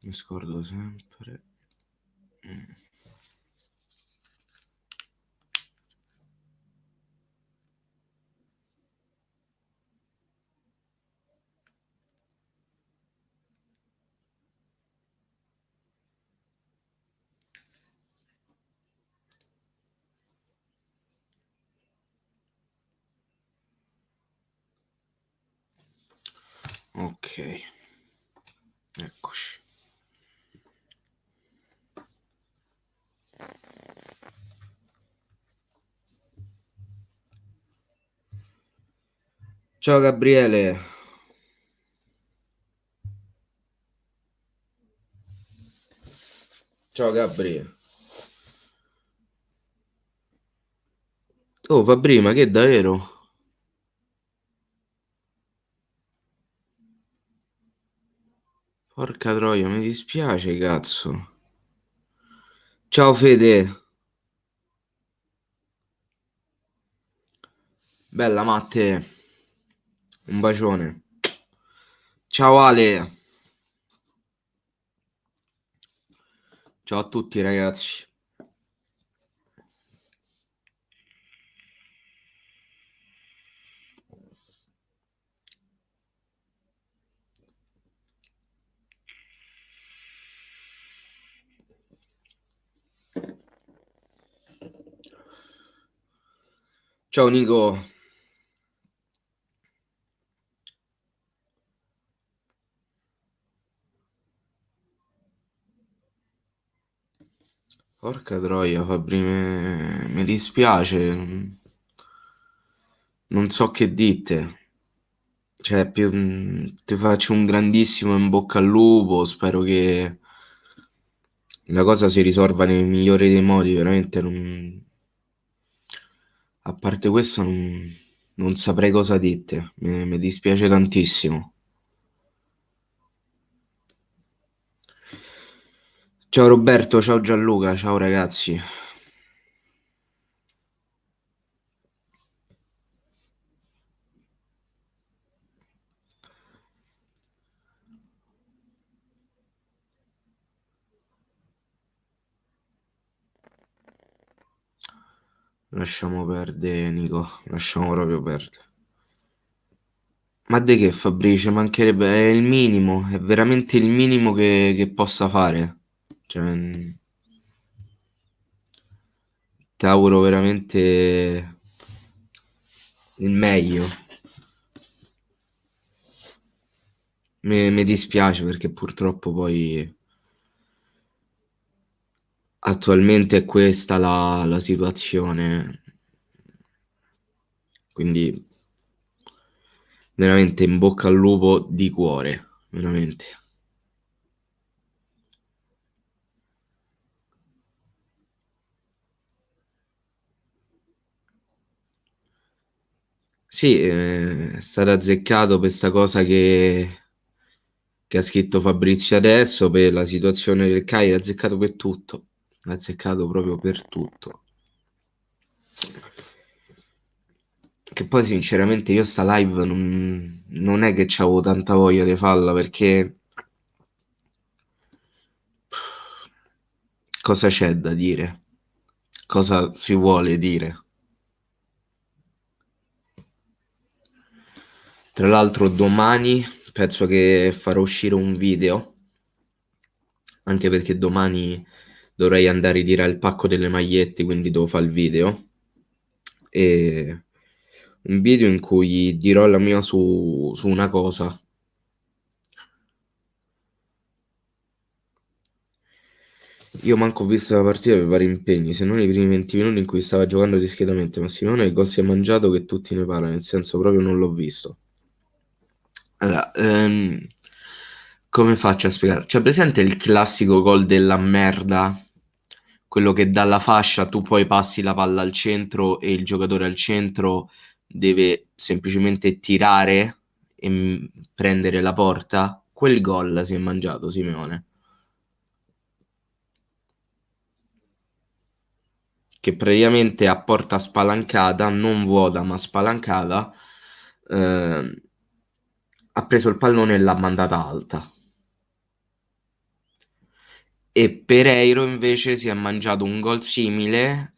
Mi scordo sempre. Ok, eccoci. Ciao Gabriele. Ciao Gabriele. Oh Fabri, ma che davvero? Porca troia, mi dispiace, cazzo. Ciao Fede. Bella Matte. Un bacione. Ciao Ale. Ciao a tutti ragazzi. Ciao Nico. Porca troia, Fabri, mi dispiace. Non so che dite. Cioè, ti faccio un grandissimo in bocca al lupo. Spero che la cosa si risolva nel migliore dei modi. Veramente non. A parte questo, non saprei cosa dirti. Mi dispiace tantissimo. Ciao Roberto, ciao Gianluca, ciao ragazzi. Lasciamo perdere, Nico. Lasciamo proprio perdere. Ma di che Fabrizio? Mancherebbe. È il minimo. È veramente il minimo che possa fare. Cioè, ti auguro veramente il meglio. Mi dispiace perché purtroppo poi attualmente è questa la situazione. Quindi veramente in bocca al lupo di cuore. Veramente. Sì, è stato azzeccato per sta cosa che ha scritto Fabrizio adesso per la situazione del Cagliari, ha azzeccato per tutto, ha azzeccato proprio per tutto. Che poi sinceramente io sta live non è che c'avevo tanta voglia di farla perché cosa c'è da dire? Cosa si vuole dire? Tra l'altro domani penso che farò uscire un video, anche perché domani dovrei andare a tirare il pacco delle magliette, quindi devo fare il video. E un video in cui dirò la mia su una cosa. Io manco ho visto la partita per vari impegni, se non i primi 20 minuti in cui stava giocando discretamente. Ma Simone il gol si è mangiato che tutti ne parlano, nel senso proprio non l'ho visto. Allora, come faccio a spiegare? C'è presente il classico gol della merda? Quello che dalla fascia tu poi passi la palla al centro e il giocatore al centro deve semplicemente tirare e prendere la porta? Quel gol si è mangiato Simeone. Che praticamente a porta spalancata, non vuota ma spalancata, ha preso il pallone e l'ha mandata alta. e Pereiro invece si è mangiato un gol simile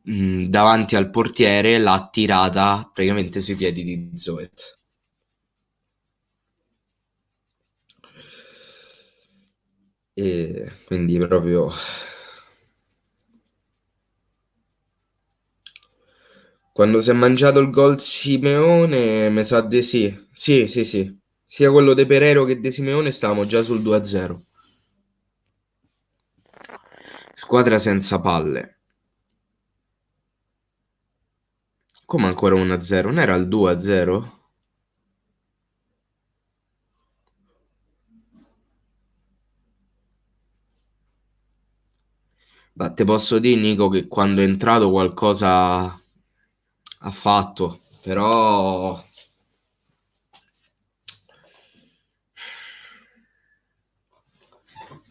davanti al portiere, l'ha tirata praticamente sui piedi di Zoet. E quindi proprio quando si è mangiato il gol Simeone, mi sa di sì. Sì, sì, sì. Sia quello di Pereiro che di Simeone stavamo già sul 2-0. Squadra senza palle. Come ancora 1-0? Non era il 2-0? Ma te posso dire, Nico, che quando è entrato qualcosa ha fatto, però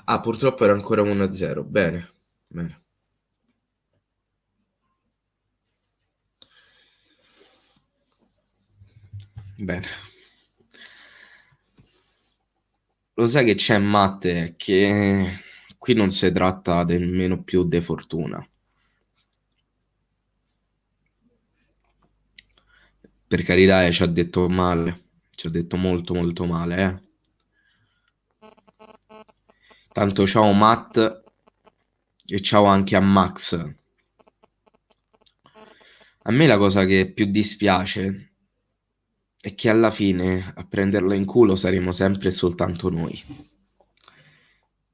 ah, purtroppo era ancora 1-0. Bene, bene, bene. Lo sai che c'è, Matte, che qui non si tratta nemmeno più di fortuna. Per carità, ci ha detto male, ci ha detto molto molto male, eh. Tanto ciao Matt e ciao anche a Max. A me la cosa che più dispiace è che alla fine a prenderla in culo saremo sempre e soltanto noi.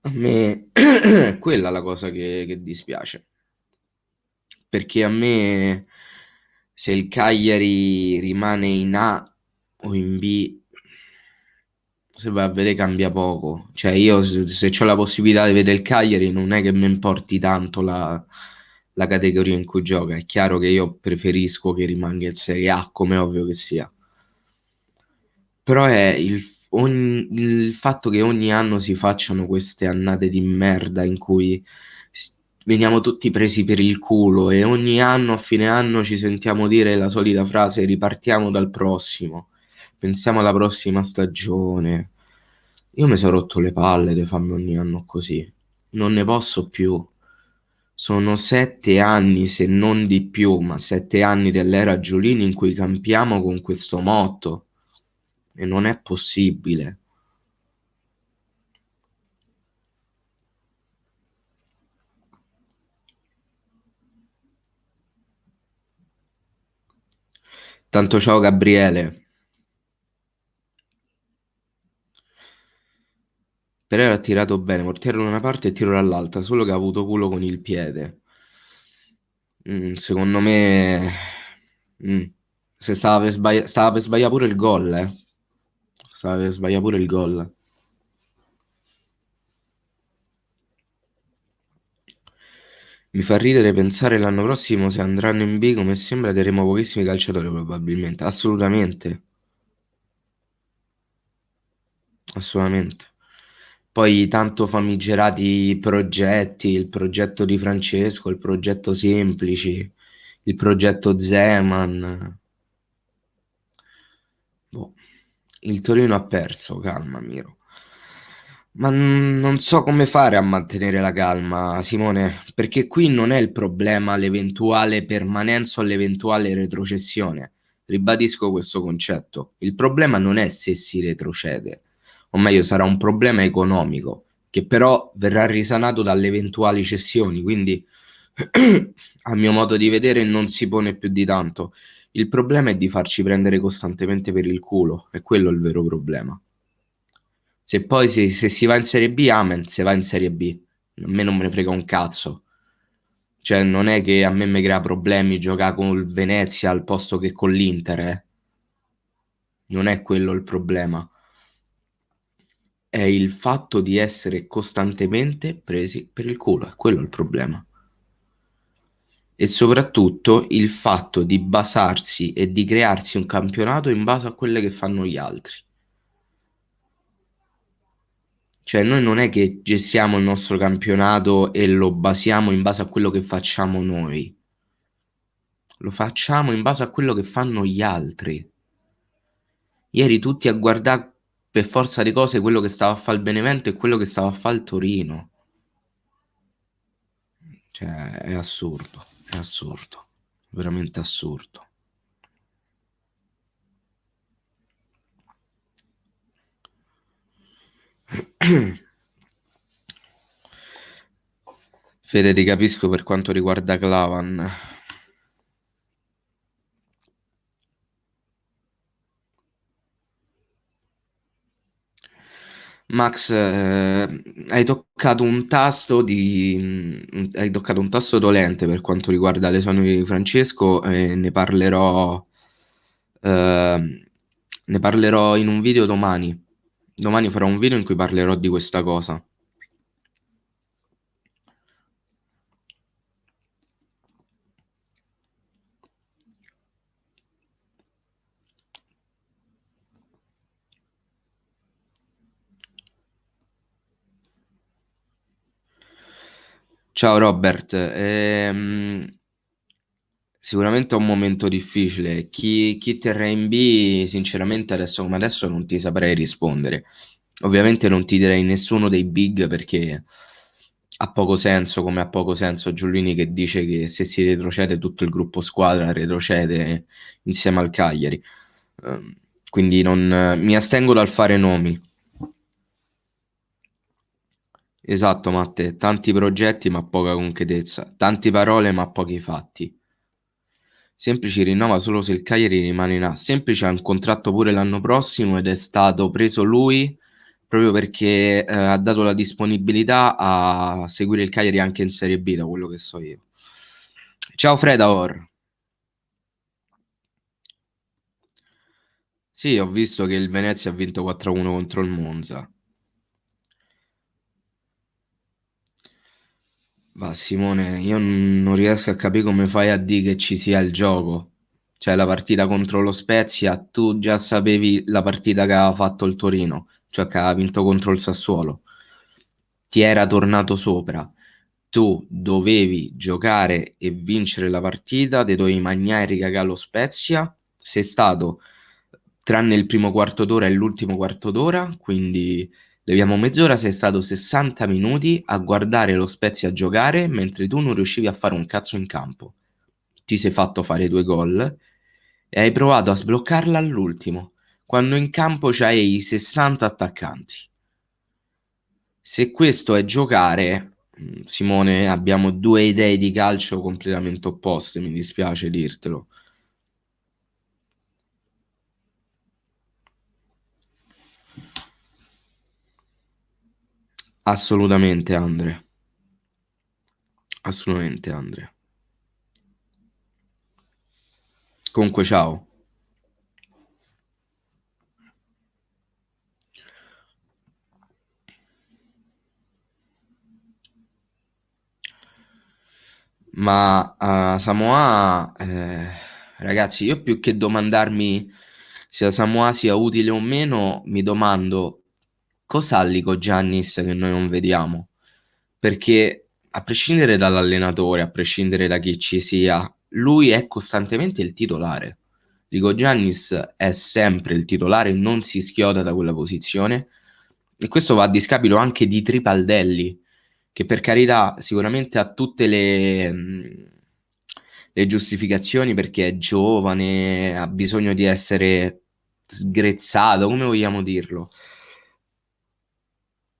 A me è quella la cosa che dispiace. Perché a me se il Cagliari rimane in A o in B, se vai a vedere cambia poco. Cioè io se ho la possibilità di vedere il Cagliari non è che mi importi tanto la categoria in cui gioca. È chiaro che io preferisco che rimanga in Serie A, come è ovvio che sia. Però è il fatto che ogni anno si facciano queste annate di merda in cui veniamo tutti presi per il culo e ogni anno a fine anno ci sentiamo dire la solita frase ripartiamo dal prossimo, pensiamo alla prossima stagione. Io mi sono rotto le palle di farmi ogni anno così, non ne posso più. Sono 7 anni, se non di più, ma 7 anni dell'era Giulini in cui campiamo con questo motto e non è possibile. Tanto ciao Gabriele. Pereira ha tirato bene, portiere da una parte e tiro dall'altra, solo che ha avuto culo con il piede. Secondo me, mm, se stava per sbagliare pure il gol, eh. Stava per sbagliare pure il gol. Mi fa ridere pensare l'anno prossimo se andranno in B, come sembra, terremo pochissimi calciatori probabilmente. Assolutamente, assolutamente. Poi tanto famigerati progetti, il progetto di Francesco, il progetto Semplici, il progetto Zeman. Boh. Il Torino ha perso, calma Miro. Ma non so come fare a mantenere la calma, Simone, perché qui non è il problema l'eventuale permanenza o l'eventuale retrocessione. Ribadisco questo concetto. Il problema non è se si retrocede, o meglio sarà un problema economico, che però verrà risanato dalle eventuali cessioni, quindi a mio modo di vedere non si pone più di tanto. Il problema è di farci prendere costantemente per il culo, è quello il vero problema. Se poi se si va in Serie B, amen, se va in Serie B. A me non me ne frega un cazzo. Cioè, non è che a me mi crea problemi giocare con il Venezia al posto che con l'Inter, eh. Non è quello il problema. È il fatto di essere costantemente presi per il culo, è quello il problema. E soprattutto il fatto di basarsi e di crearsi un campionato in base a quelle che fanno gli altri. Cioè, noi non è che gestiamo il nostro campionato e lo basiamo in base a quello che facciamo noi, lo facciamo in base a quello che fanno gli altri. Ieri tutti a guardare. per forza di cose quello che stava a fare il Benevento e quello che stava a fare il Torino. Cioè, è assurdo, veramente assurdo. Fede, ti capisco per quanto riguarda Clavan. Max, hai toccato un tasto dolente per quanto riguarda l'esonero di Francesco e ne parlerò in un video domani. Domani farò un video in cui parlerò di questa cosa. Ciao Robert, sicuramente è un momento difficile. Chi terrà in B, sinceramente, adesso come adesso non ti saprei rispondere. Ovviamente non ti direi nessuno dei big perché ha poco senso, come ha poco senso Giullini che dice che se si retrocede tutto il gruppo squadra retrocede insieme al Cagliari. Quindi mi astengo dal fare nomi. Esatto, Matte, tanti progetti ma poca concretezza, tante parole ma pochi fatti. Semplici rinnova solo se il Cagliari rimane in A. Semplice ha un contratto pure l'anno prossimo ed è stato preso lui proprio perché ha dato la disponibilità a seguire il Cagliari anche in Serie B, da quello che so io. Ciao Fredaor. Sì, ho visto che il Venezia ha vinto 4-1 contro il Monza. Ma Simone, io non riesco a capire come fai a dire che ci sia il gioco. Cioè, la partita contro lo Spezia, tu già sapevi la partita che aveva fatto il Torino, cioè che aveva vinto contro il Sassuolo. Ti era tornato sopra. Tu dovevi giocare e vincere la partita, te dovevi mangiare e ricagare lo Spezia. Sei stato, tranne il primo quarto d'ora e l'ultimo quarto d'ora, quindi leviamo mezz'ora, sei stato 60 minuti a guardare lo Spezia giocare mentre tu non riuscivi a fare un cazzo in campo. Ti sei fatto fare 2 gol e hai provato a sbloccarla all'ultimo, quando in campo c'hai i 60 attaccanti. Se questo è giocare, Simone, abbiamo due idee di calcio completamente opposte, mi dispiace dirtelo. Assolutamente, Andre. Assolutamente, Andre. Comunque, ciao. Ma a Samoa, ragazzi, io più che domandarmi se la Samoa sia utile o meno, mi domando cosa ha Lico Giannis che noi non vediamo? Perché a prescindere dall'allenatore, a prescindere da chi ci sia, lui è costantemente il titolare. Lico Giannis è sempre il titolare, non si schioda da quella posizione e questo va a discapito anche di Tripaldelli che per carità sicuramente ha tutte le giustificazioni perché è giovane, ha bisogno di essere sgrezzato, come vogliamo dirlo.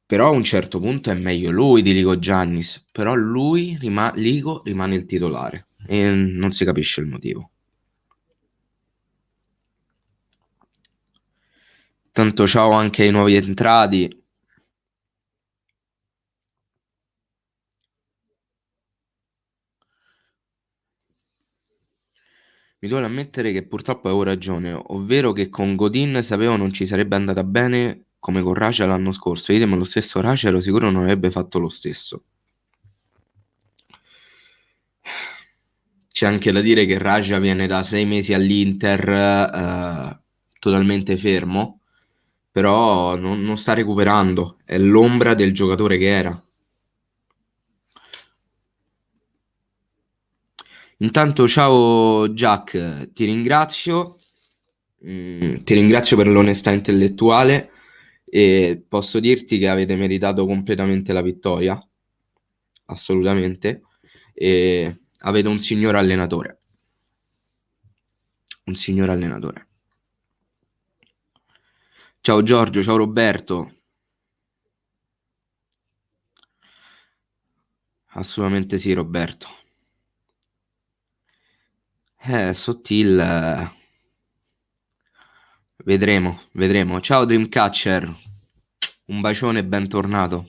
Però a un certo punto è meglio lui di Ligo Giannis, però Ligo rimane il titolare e non si capisce il motivo. Tanto ciao anche ai nuovi entrati. Mi duole ammettere che purtroppo avevo ragione, ovvero che con Godin sapevo non ci sarebbe andata bene come con Raja l'anno scorso. Idem lo stesso Raja ero sicuro non avrebbe fatto lo stesso. C'è anche da dire che Raja viene da 6 mesi all'Inter totalmente fermo, però non sta recuperando, è l'ombra del giocatore che era. Intanto ciao Jack, ti ringrazio per l'onestà intellettuale e posso dirti che avete meritato completamente la vittoria, assolutamente, e avete un signor allenatore, un signor allenatore. Ciao Giorgio, ciao Roberto. Assolutamente sì, Roberto. Sottil, vedremo, vedremo. Ciao Dreamcatcher, un bacione e bentornato.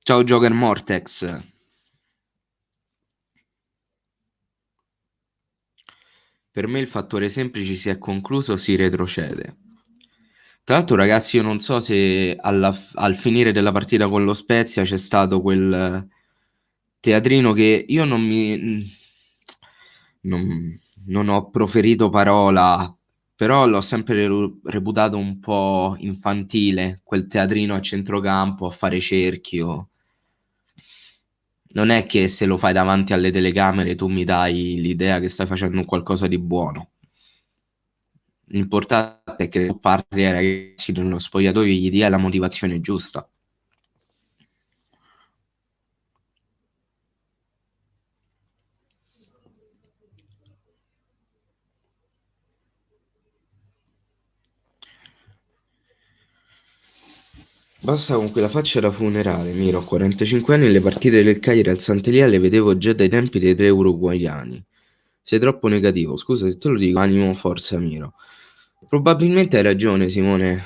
Ciao Joker Mortex. Per me il fattore semplice si è concluso, si retrocede. Tra l'altro, ragazzi, io non so se al finire della partita con lo Spezia c'è stato quel teatrino che io non ho proferito parola, però l'ho sempre reputato un po' infantile, quel teatrino a centrocampo a fare cerchio. Non è che se lo fai davanti alle telecamere tu mi dai l'idea che stai facendo un qualcosa di buono. L'importante è che tu parli ai ragazzi nello spogliatoio e gli dia la motivazione giusta. Basta con quella faccia da funerale, Miro. Ho 45 anni e le partite del Cagliari al Sant'Elia le vedevo già dai tempi dei 3 uruguaiani. Sei troppo negativo, scusa se te lo dico, animo, forza, Miro. Probabilmente hai ragione, Simone,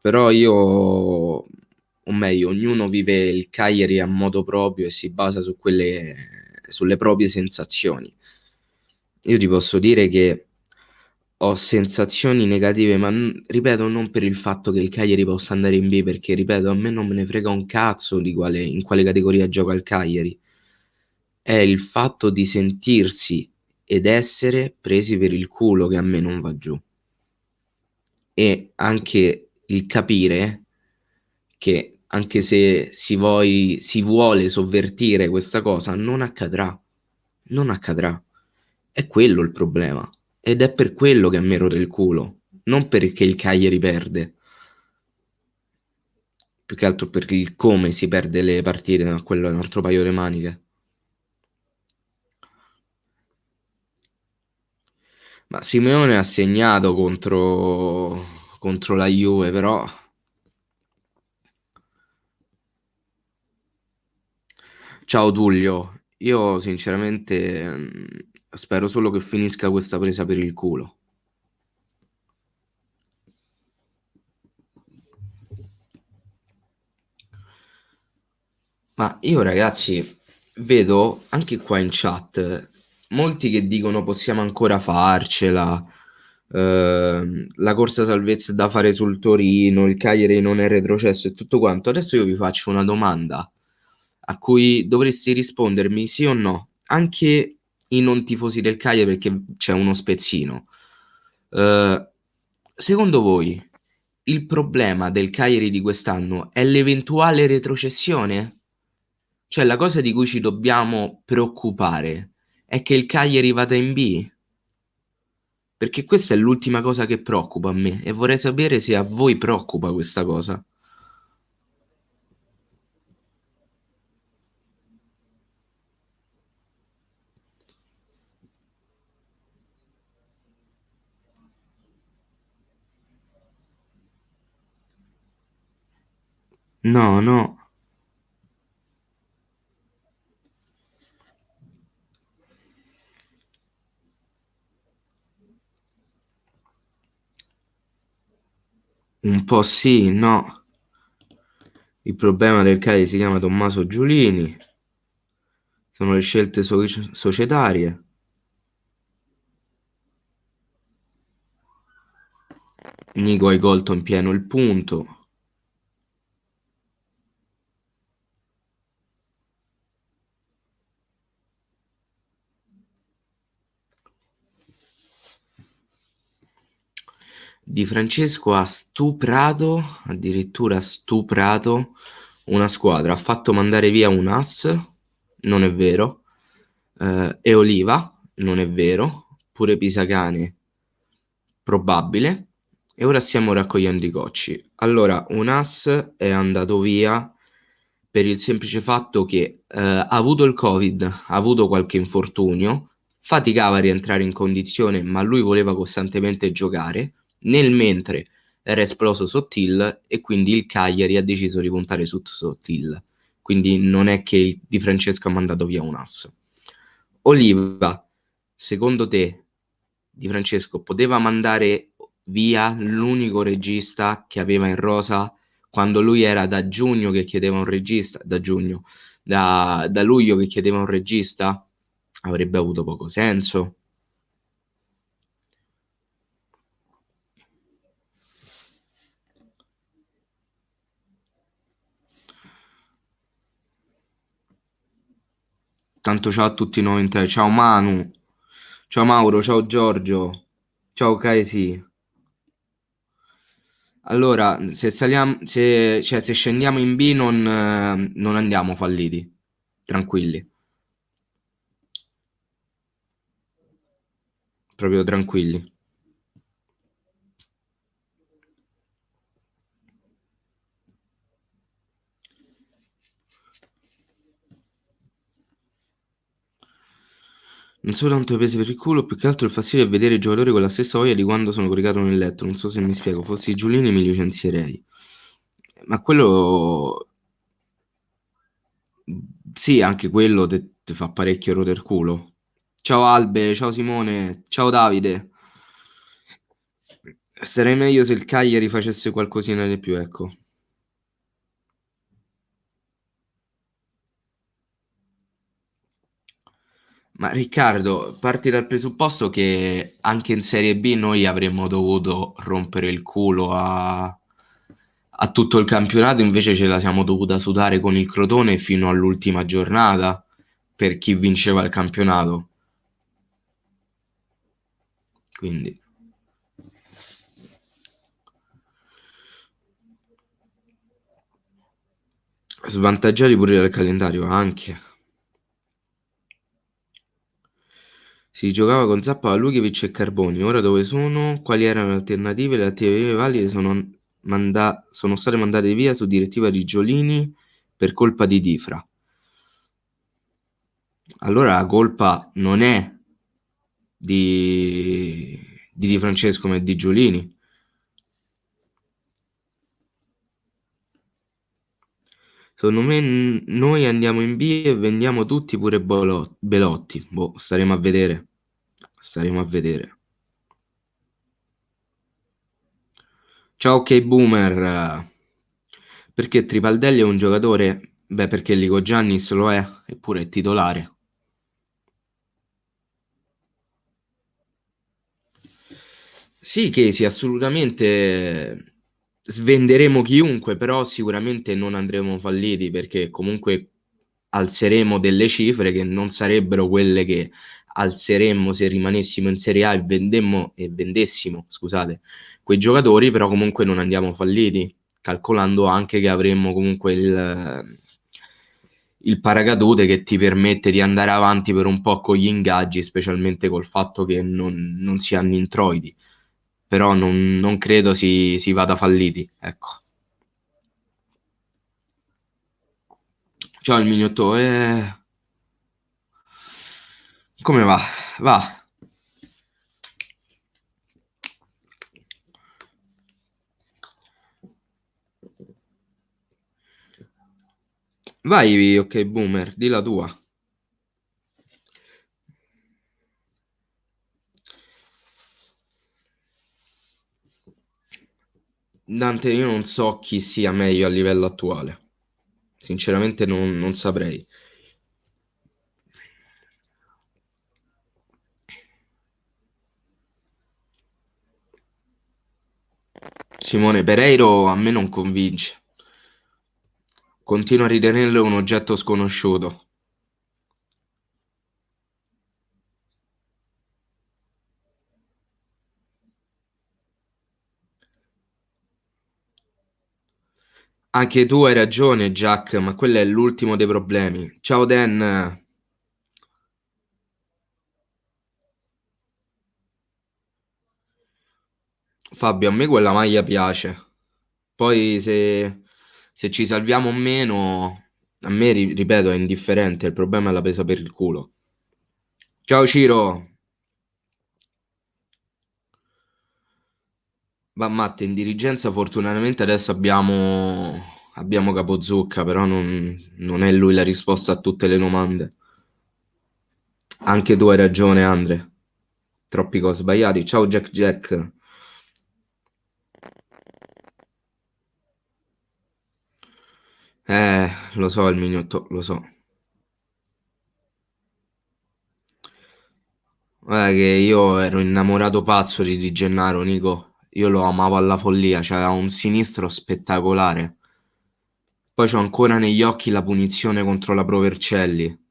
però io, o meglio, ognuno vive il Cagliari a modo proprio e si basa sulle proprie sensazioni. Io ti posso dire che ho sensazioni negative, ma ripeto, non per il fatto che il Cagliari possa andare in B, perché ripeto, a me non me ne frega un cazzo in quale categoria gioca il Cagliari. È il fatto di sentirsi ed essere presi per il culo che a me non va giù. E anche il capire che anche se si vuole sovvertire questa cosa, non accadrà. Non accadrà. È quello il problema. Ed è per quello che a me rode il culo. Non perché il Cagliari perde. Più che altro per il come si perde le partite, ma quello è un altro paio di maniche. Ma Simeone ha segnato contro la Juve, però. Ciao Tullio, io sinceramente spero solo che finisca questa presa per il culo. Ma io ragazzi vedo anche qua in chat molti che dicono possiamo ancora farcela, la corsa salvezza è da fare sul Torino, il Cagliari non è retrocesso e tutto quanto. Adesso io vi faccio una domanda a cui dovresti rispondermi sì o no, anche i non tifosi del Cagliari perché c'è uno spezzino. Eh, secondo voi il problema del Cagliari di quest'anno è l'eventuale retrocessione? Cioè, la cosa di cui ci dobbiamo preoccupare è che il Cagliari vada in B, perché questa è l'ultima cosa che preoccupa a me e vorrei sapere se a voi preoccupa questa cosa. No, no, un po' sì, no. Il problema del Cagliari si chiama Tommaso Giulini, sono le scelte societarie. Nico hai colto in pieno il punto. Di Francesco ha stuprato, addirittura stuprato una squadra. Ha fatto mandare via un ass, non è vero, e Oliva. non è vero, pure Pisacane probabile, e ora stiamo raccogliendo i cocci. Allora, un as è andato via per il semplice fatto che ha avuto il Covid, ha avuto qualche infortunio, faticava a rientrare in condizione, ma lui voleva costantemente giocare. Nel mentre era esploso Sottil e quindi il Cagliari ha deciso di puntare su Sottil. Quindi non è che il Di Francesco ha mandato via un ass. Oliva, secondo te Di Francesco poteva mandare via l'unico regista che aveva in rosa quando lui era da giugno che chiedeva un regista, da giugno, da luglio che chiedeva un regista? Avrebbe avuto poco senso. Tanto ciao a tutti noi in tre. Ciao Manu, ciao Mauro, ciao Giorgio, ciao Kaesi. Allora, se saliamo, cioè, se scendiamo in B non andiamo falliti, tranquilli, proprio tranquilli. Non so tanto i pesi per il culo, più che altro il fastidio è vedere i giocatori con la stessa voglia di quando sono coricato nel letto. Non so se mi spiego, fossi Giulini mi licenzierei. Ma quello, sì, anche quello ti fa parecchio rodere il culo. Ciao Albe, ciao Simone, ciao Davide. Sarei meglio se il Cagliari facesse qualcosina di più, ecco. Ma Riccardo, parti dal presupposto che anche in Serie B noi avremmo dovuto rompere il culo a tutto il campionato, invece ce la siamo dovuta sudare con il Crotone fino all'ultima giornata per chi vinceva il campionato. Quindi, svantaggiati pure dal calendario, anche. Si giocava con Zappa, Luchevic e Carboni. Ora dove sono? Quali erano le alternative? Le alternative valide sono state mandate via su direttiva di Giolini per colpa di Difra. Allora la colpa non è di Francesco, ma è di Giolini. Secondo me noi andiamo in B e vendiamo tutti pure Belotti. Boh, staremo a vedere. Staremo a vedere. Ciao ok boomer. Perché Tripaldelli è un giocatore? Beh, perché Lico Giannis lo è, eppure è titolare. Sì, che sì, assolutamente svenderemo chiunque, però sicuramente non andremo falliti perché comunque alzeremo delle cifre che non sarebbero quelle che alzeremmo se rimanessimo in Serie A e vendessimo, scusate, quei giocatori, però comunque non andiamo falliti, calcolando anche che avremmo comunque il paracadute che ti permette di andare avanti per un po' con gli ingaggi, specialmente col fatto che non si hanno introiti, però non credo si vada falliti, ecco. Ciao il mignotto, come va? Va. Vai, ok, boomer, di la tua. Dante, io non so chi sia meglio a livello attuale. Sinceramente non saprei. Simone Pereiro a me non convince. Continuo a ritenerlo un oggetto sconosciuto. Anche tu hai ragione, Jack, ma quello è l'ultimo dei problemi. Ciao Dan. Fabio, a me quella maglia piace. Poi se ci salviamo o meno, a me, ripeto, è indifferente. Il problema è la presa per il culo. Ciao Ciro. Va Matte, in dirigenza fortunatamente adesso abbiamo Capozucca, però non è lui la risposta a tutte le domande. Anche tu hai ragione, Andre. Troppi cose sbagliati. Ciao Jack Jack. Lo so il mignotto, lo so. Guarda che io ero innamorato pazzo di Gennaro, Nico. Io lo amavo alla follia, c'aveva un sinistro spettacolare. Poi c'ho ancora negli occhi la punizione contro la Provercelli.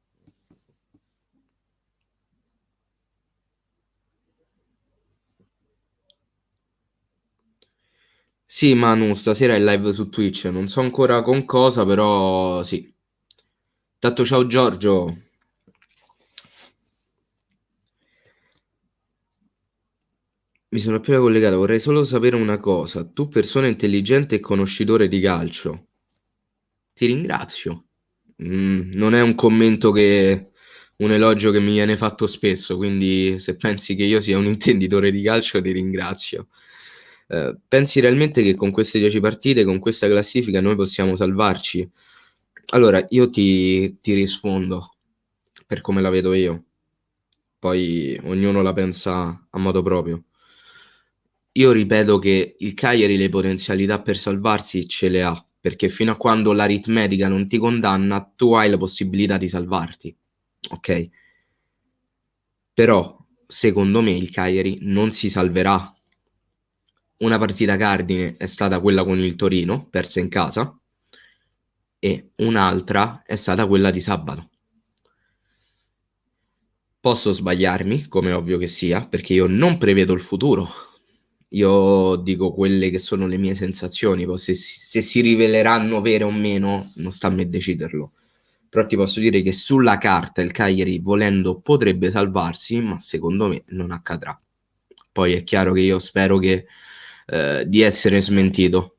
Sì, Manu, stasera è live su Twitch. Non so ancora con cosa, però sì. Tanto ciao Giorgio. Mi sono appena collegato. Vorrei solo sapere una cosa. Tu, persona intelligente e conoscitore di calcio, ti ringrazio. Non è un commento un elogio che mi viene fatto spesso, quindi se pensi che io sia un intenditore di calcio, ti ringrazio. Pensi realmente che con queste 10 partite, con questa classifica, noi possiamo salvarci? Allora, io ti rispondo per come la vedo io, poi ognuno la pensa a modo proprio. Io ripeto che il Cagliari le potenzialità per salvarsi ce le ha, perché fino a quando l'aritmetica non ti condanna, tu hai la possibilità di salvarti, ok? Però, secondo me, il Cagliari non si salverà. Una partita cardine è stata quella con il Torino, persa in casa, e un'altra è stata quella di sabato. Posso sbagliarmi, come è ovvio che sia, perché io non prevedo il futuro. Io dico quelle che sono le mie sensazioni, poi se si riveleranno vere o meno, non sta a me deciderlo. Però ti posso dire che sulla carta il Cagliari, volendo, potrebbe salvarsi, ma secondo me non accadrà. Poi è chiaro che io spero di essere smentito.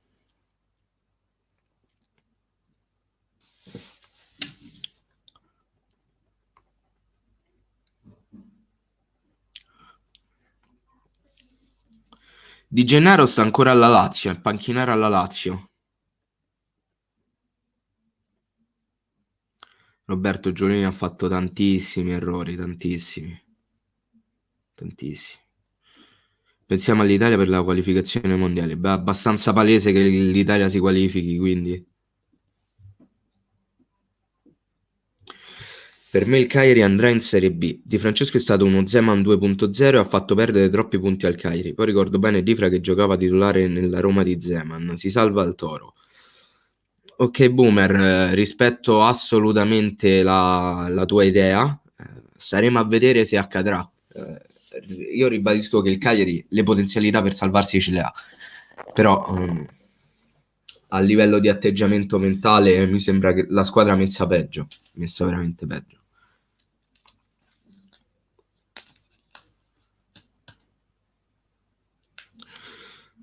Di Gennaro sta ancora alla Lazio, è panchinaro alla Lazio. Roberto Giolini ha fatto tantissimi errori, tantissimi, tantissimi. Pensiamo all'Italia per la qualificazione mondiale. Beh, è abbastanza palese che l'Italia si qualifichi, quindi. Per me il Cagliari andrà in Serie B. Di Francesco è stato uno Zeman 2.0 e ha fatto perdere troppi punti al Cagliari. Poi ricordo bene Difra che giocava titolare nella Roma di Zeman. Si salva il Toro. Ok, Boomer, rispetto assolutamente la tua idea. Staremo a vedere se accadrà. Io ribadisco che il Cagliari le potenzialità per salvarsi ce le ha, però a livello di atteggiamento mentale mi sembra che la squadra messa peggio, messa veramente peggio.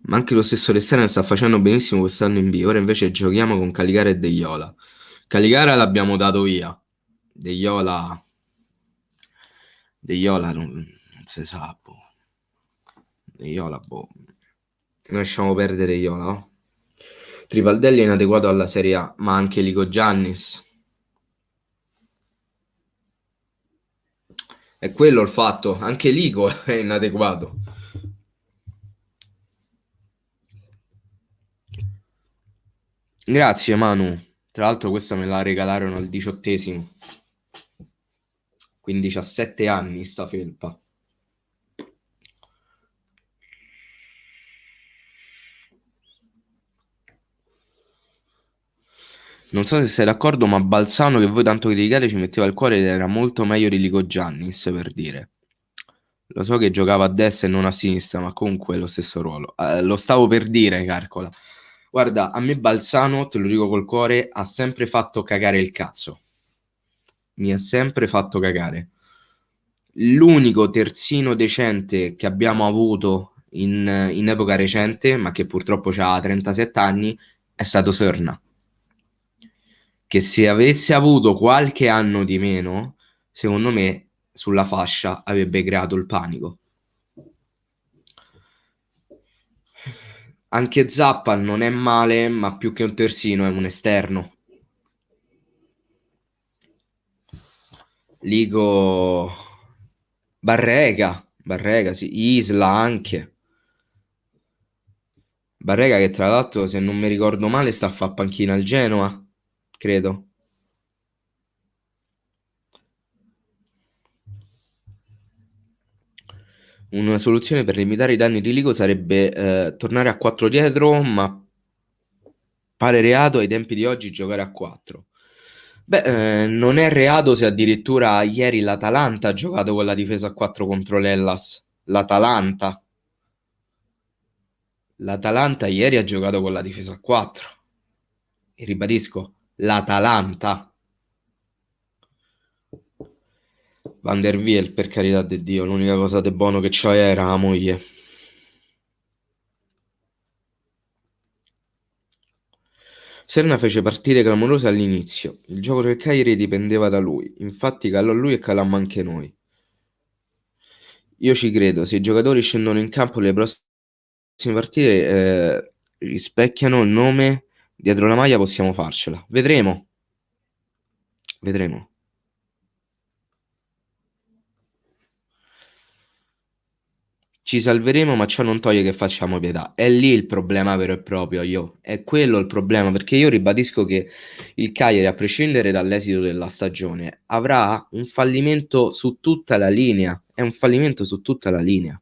Ma anche lo stesso Restano sta facendo benissimo quest'anno in B. Ora invece giochiamo con Caligara e Deiola. Caligara l'abbiamo dato via. Deiola non si sa, boh. Deiola, boh. Lasciamo perdere Deiola, no? Trivaldelli è inadeguato alla Serie A, ma anche Lico Giannis. È quello il fatto, anche Lico è inadeguato. Grazie Manu, tra l'altro questa me la regalarono al 18esimo, quindi 17 anni sta felpa. Non so se sei d'accordo, ma Balzano, che voi tanto criticate, ci metteva il cuore ed era molto meglio di Lico Giannis, per dire. Lo so che giocava a destra e non a sinistra, ma comunque è lo stesso ruolo. Lo stavo per dire, calcola. Guarda, a me Balzano, te lo dico col cuore, ha sempre fatto cagare il cazzo. Mi ha sempre fatto cagare. L'unico terzino decente che abbiamo avuto in epoca recente, ma che purtroppo ha 37 anni, è stato Serna, che se avesse avuto qualche anno di meno, secondo me sulla fascia avrebbe creato il panico. Anche Zappa non è male, ma più che un terzino è un esterno. Ligo Barrega, sì, Isla anche. Barrega che tra l'altro, se non mi ricordo male, sta a fare panchina al Genoa, credo. Una soluzione per limitare i danni di Ligo sarebbe tornare a 4 dietro, ma pare reato ai tempi di oggi giocare a 4. Beh, non è reato se addirittura ieri l'Atalanta ha giocato con la difesa a 4 contro l'Hellas. L'Atalanta ieri ha giocato con la difesa a 4. E ribadisco, l'Atalanta. Van der Wiel, per carità di Dio, l'unica cosa di buono che c'ho era la moglie. Serna fece partite clamorose all'inizio. Il gioco del Cagliari dipendeva da lui. Infatti calò lui e calammo anche noi. Io ci credo, se i giocatori scendono in campo le prossime partite rispecchiano il nome dietro la maglia, possiamo farcela. Vedremo. Vedremo. Ci salveremo, ma ciò non toglie che facciamo pietà. È lì il problema vero e proprio, io. È quello il problema, perché io ribadisco che il Cagliari, a prescindere dall'esito della stagione, avrà un fallimento su tutta la linea. È un fallimento su tutta la linea.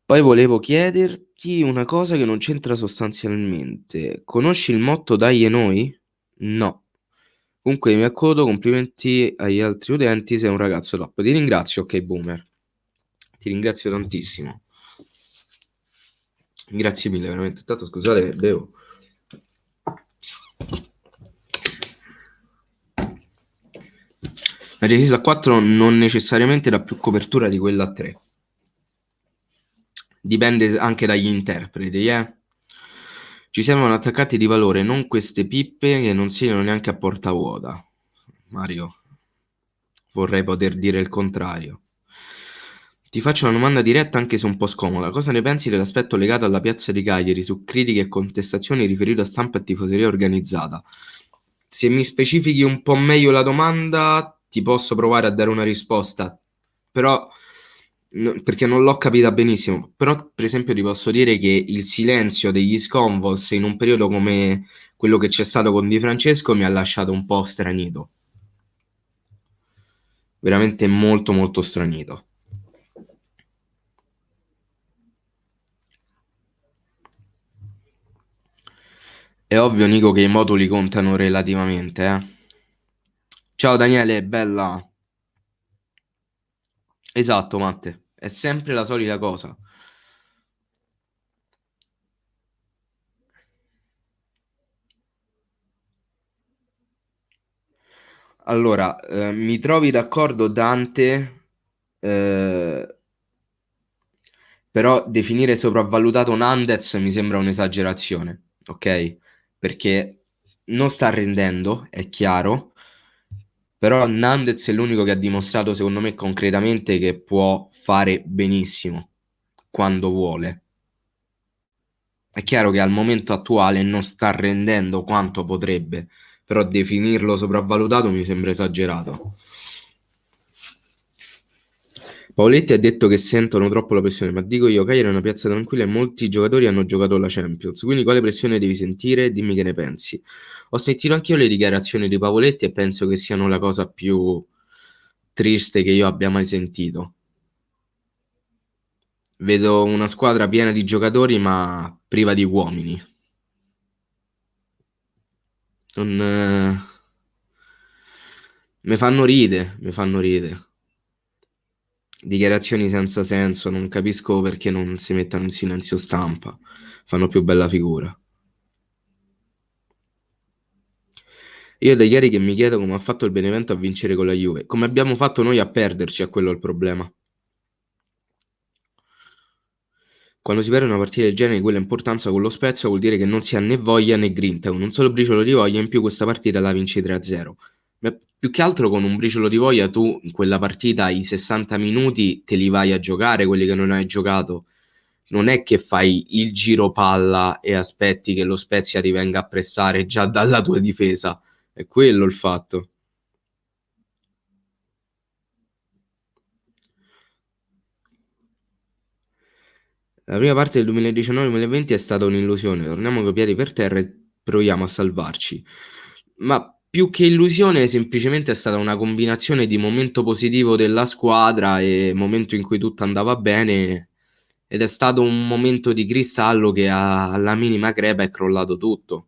Poi volevo chiederti una cosa che non c'entra sostanzialmente. Conosci il motto Dai e noi? No. Comunque mi accodo, complimenti agli altri utenti, sei un ragazzo top. Ti ringrazio, ok boomer. Ti ringrazio tantissimo. Grazie mille, veramente. Tanto scusate, bevo. La difesa a 4 non necessariamente dà più copertura di quella a 3. Dipende anche dagli interpreti, eh. Ci servono attaccanti di valore, non queste pippe che non siano neanche a porta vuota. Mario, vorrei poter dire il contrario. Ti faccio una domanda diretta anche se un po' scomoda. Cosa ne pensi dell'aspetto legato alla piazza di Cagliari su critiche e contestazioni riferite a stampa e tifoseria organizzata? Se mi specifichi un po' meglio la domanda, ti posso provare a dare una risposta, però perché non l'ho capita benissimo. Però, per esempio, ti posso dire che il silenzio degli Sconvols in un periodo come quello che c'è stato con Di Francesco mi ha lasciato un po' stranito. Veramente molto molto stranito. È ovvio, Nico, che i moduli contano relativamente, eh. Ciao Daniele, bella. Esatto, Matte. È sempre la solita cosa. Allora, mi trovi d'accordo, Dante, eh, però definire sopravvalutato Nandez mi sembra un'esagerazione, ok? Perché non sta rendendo, è chiaro, però Nandez è l'unico che ha dimostrato, secondo me, concretamente che può fare benissimo quando vuole. È chiaro che al momento attuale non sta rendendo quanto potrebbe, però definirlo sopravvalutato mi sembra esagerato. Paoletti ha detto che sentono troppo la pressione, ma dico io, Cagliari è una piazza tranquilla e molti giocatori hanno giocato la Champions, quindi quale pressione devi sentire? Dimmi che ne pensi. Ho sentito anch'io le dichiarazioni di Pavoletti e penso che siano la cosa più triste che io abbia mai sentito. Vedo una squadra piena di giocatori ma priva di uomini. Non... Mi fanno ride, mi fanno ride. Dichiarazioni senza senso, non capisco perché non si mettano in silenzio stampa, fanno più bella figura. Io è da ieri che mi chiedo come ha fatto il Benevento a vincere con la Juve, come abbiamo fatto noi a perderci, è quello il problema. Quando si perde una partita del genere di quella importanza con lo Spezia vuol dire che non si ha né voglia né grinta, con un solo briciolo di voglia in più questa partita la vinci 3-0. Ma più che altro con un briciolo di voglia tu in quella partita i 60 minuti te li vai a giocare, quelli che non hai giocato. Non è che fai il giro palla e aspetti che lo Spezia ti venga a pressare già dalla tua difesa. È quello il fatto. La prima parte del 2019-2020 è stata un'illusione, torniamo coi piedi per terra e proviamo a salvarci. Ma più che illusione, semplicemente è stata una combinazione di momento positivo della squadra e momento in cui tutto andava bene, ed è stato un momento di cristallo che alla minima crepa è crollato tutto.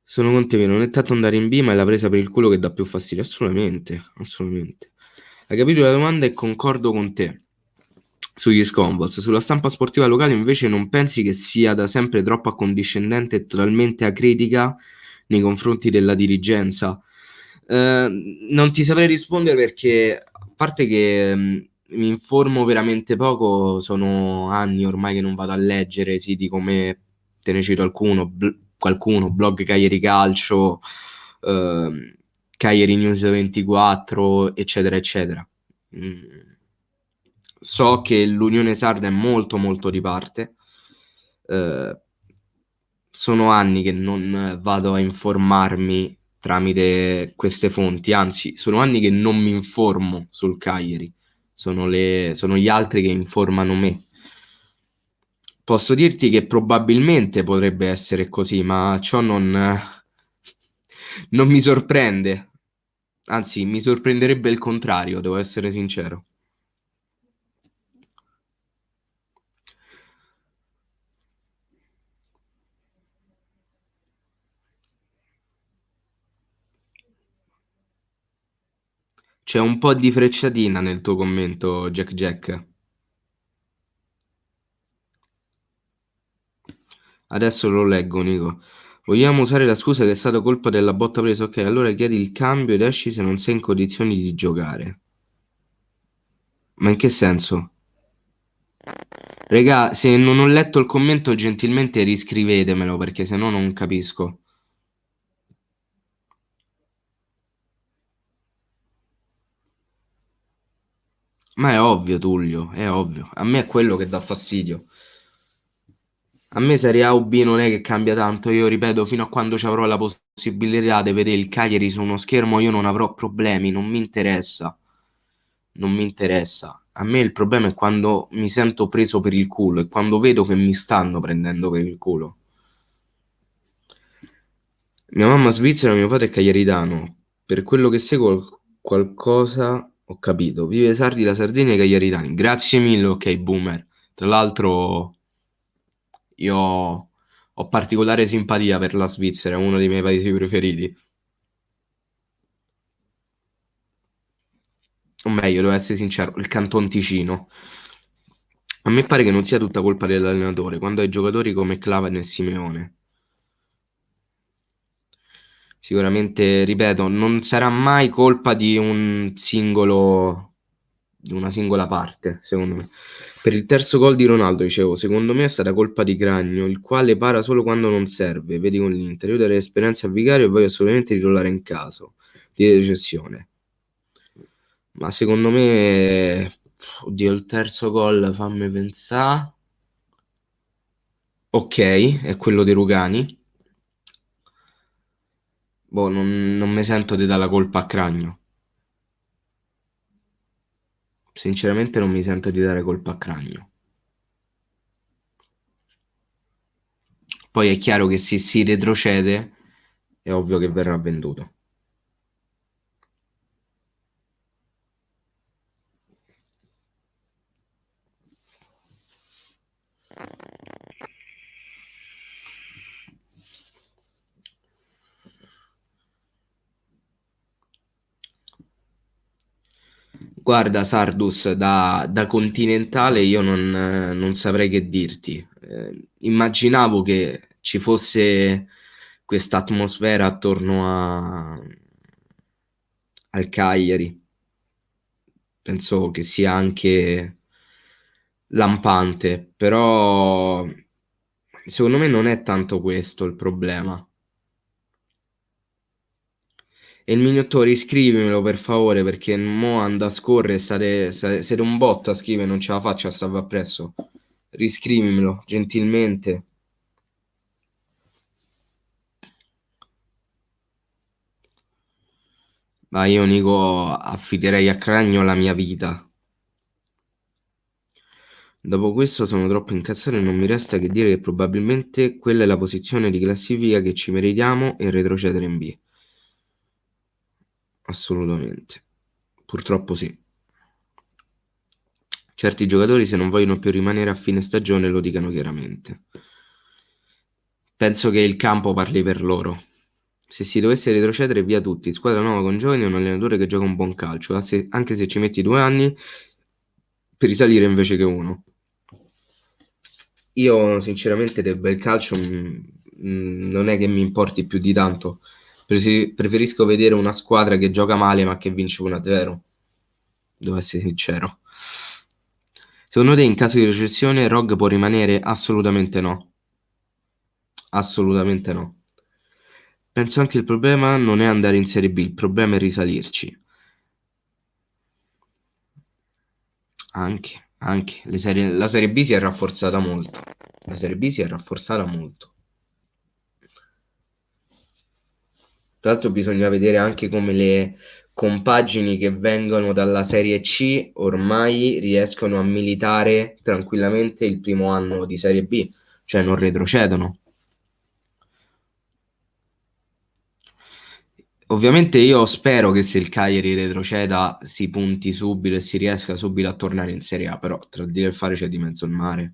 Sono con te, non è tanto andare in B, ma è la presa per il culo che dà più fastidio. Assolutamente, assolutamente. Hai capito la domanda e concordo con te sugli Scombols. Sulla stampa sportiva locale invece non pensi che sia da sempre troppo accondiscendente e totalmente acritica nei confronti della dirigenza? Non ti saprei rispondere perché, a parte che mi informo veramente poco, sono anni ormai che non vado a leggere siti come, te ne cito qualcuno, blog Cagliari Calcio, ehm, Cagliari News 24, eccetera, eccetera. Mm. So che l'Unione Sarda è molto molto di parte. Eh, sono anni che non vado a informarmi tramite queste fonti, anzi, sono anni che non mi informo sul Cagliari. Sono gli altri che informano me. Posso dirti che probabilmente potrebbe essere così, ma ciò non mi sorprende. Anzi, mi sorprenderebbe il contrario, devo essere sincero. C'è un po' di frecciatina nel tuo commento, Jack Jack. Adesso lo leggo, Nico. Vogliamo usare la scusa che è stata colpa della botta presa? Ok, allora chiedi il cambio ed esci se non sei in condizioni di giocare. Ma in che senso? Regà, se non ho letto il commento, gentilmente riscrivetemelo perché se no non capisco. Ma è ovvio, Tullio, è ovvio. A me è quello che dà fastidio. A me Serie A o B non è che cambia tanto, io ripeto, fino a quando ci avrò la possibilità di vedere il Cagliari su uno schermo, io non avrò problemi, non mi interessa. Non mi interessa. A me il problema è quando mi sento preso per il culo e quando vedo che mi stanno prendendo per il culo. Mia mamma svizzera, mio padre è cagliaritano. Per quello che seguo qualcosa ho capito. Vive Sardi, la Sardegna e i cagliaritani. Grazie mille, ok, boomer. Tra l'altro io ho particolare simpatia per la Svizzera, è uno dei miei paesi preferiti. O meglio, devo essere sincero, il Canton Ticino. A me pare che non sia tutta colpa dell'allenatore, quando hai giocatori come Clavan e Simeone. Sicuramente, ripeto, non sarà mai colpa di un singolo, di una singola parte, secondo me. Per il terzo gol di Ronaldo, dicevo, secondo me è stata colpa di Cragno, il quale para solo quando non serve. Vedi con l'Inter, io darei esperienza a Vicario e voglio assolutamente rirollare in caso di recessione. Ma secondo me, oddio, il terzo gol, fammi pensare. Ok, è quello dei Rugani. Boh, non mi sento di dare la colpa a Cragno. Sinceramente non mi sento di dare colpa a Cragno. Poi è chiaro che se si retrocede è ovvio che verrà venduto. Guarda, Sardus, da continentale io non saprei che dirti. Immaginavo che ci fosse questa atmosfera attorno al Cagliari. Penso che sia anche lampante, però secondo me non è tanto questo il problema. E il miniattore iscrivimelo per favore perché mo anda a scorrere, siete un botto a scrivere, non ce la faccio a stare appresso. Riscrivimelo gentilmente. Ma io Nico affiderei a Cragno la mia vita. Dopo questo sono troppo incazzato e non mi resta che dire che probabilmente quella è la posizione di classifica che ci meritiamo e retrocedere in B. Assolutamente. Purtroppo sì. Certi giocatori se non vogliono più rimanere a fine stagione lo dicano chiaramente. Penso che il campo parli per loro. Se si dovesse retrocedere via tutti, squadra nuova con giovani e un allenatore che gioca un buon calcio, anche se ci metti 2 anni per risalire invece che uno. Io sinceramente del bel calcio non è che mi importi più di tanto. Preferisco vedere una squadra che gioca male ma che vince 1-0. Devo essere sincero. Secondo te in caso di recessione Rog può rimanere? Assolutamente no. Assolutamente no. Penso anche il problema non è andare in Serie B, il problema è risalirci. Anche. La Serie B si è rafforzata molto. La Serie B si è rafforzata molto. Tra l'altro bisogna vedere anche come le compagini che vengono dalla Serie C ormai riescono a militare tranquillamente il primo anno di Serie B, cioè non retrocedono. Ovviamente io spero che se il Cagliari retroceda si punti subito e si riesca subito a tornare in Serie A, però tra il dire e il fare c'è di mezzo il mare.